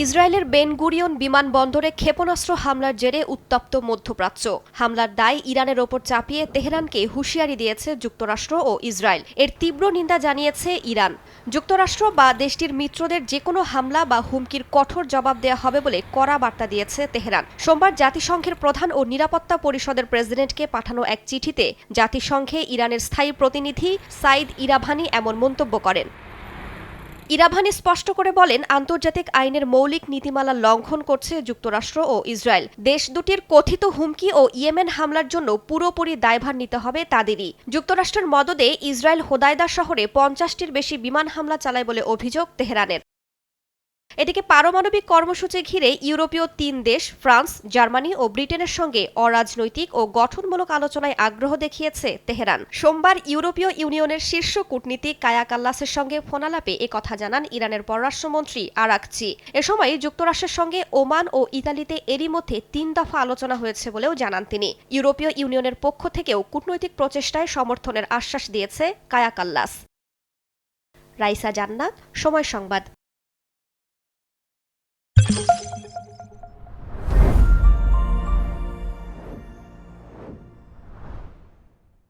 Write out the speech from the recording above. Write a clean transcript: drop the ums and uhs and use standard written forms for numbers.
ইসরায়েলের Ben Gurion বিমানবন্দরে ক্ষেপণাস্ত্র হামলার জেরে উত্তপ্ত মধ্যপ্রাচ্য। হামলার দায় ইরানের ওপর চাপিয়ে তেহরানকে হুঁশিয়ারি দিয়েছে যুক্তরাষ্ট্র ও ইসরায়েল। এর তীব্র নিন্দা জানিয়েছে ইরান। যুক্তরাষ্ট্র বা দেশটির মিত্রদের যেকোনো হামলা বা হুমকির কঠোর জবাব দেওয়া হবে বলে কড়া বার্তা দিয়েছে তেহরান। সোমবার জাতিসংঘের প্রধান ও নিরাপত্তা পরিষদের প্রেসিডেন্টকে পাঠানো এক চিঠিতে জাতিসংঘে ইরানের স্থায়ী প্রতিনিধি সাইদ ইরাভানি এমন মন্তব্য করেন। ইরাভানি স্পষ্ট করে বলেন, আন্তর্জাতিক আইনের মৌলিক নীতিমালা লঙ্ঘন করছে যুক্তরাষ্ট্র ও ইসরায়েল। দেশ দুটির কথিত হুমকি ও ইয়েমেন হামলার জন্য পুরোপুরি দায়ভার নিতে হবে তাদেরই। যুক্তরাষ্ট্রের মদদে ইসরায়েল হোদাইদা শহরে 50টির বেশি বিমান হামলা চালায় বলে অভিযোগ তেহরানের। এদিকে পারমাণবিক কর্মসূচি ঘিরে ইউরোপীয় 3 দেশ ফ্রান্স, জার্মানি ও ব্রিটেনের সঙ্গে অরাজনৈতিক ও গঠনমূলক আলোচনায় আগ্রহ দেখিয়েছে তেহরান। সোমবার ইউরোপীয় ইউনিয়নের শীর্ষ কূটনীতিক কায়া কাল্লাসের সঙ্গে ফোনালাপে একথা জানান ইরানের পররাষ্ট্রমন্ত্রী আরাকচি। এ সময় যুক্তরাষ্ট্রের সঙ্গে ওমান ও ইতালিতে এরই মধ্যে 3 দফা আলোচনা হয়েছে বলেও জানান তিনি। ইউরোপীয় ইউনিয়নের পক্ষ থেকেও কূটনৈতিক প্রচেষ্টায় সমর্থনের আশ্বাস দিয়েছে কায়া কাল্লাস। রাইসা জান্নাত, সময় সংবাদ।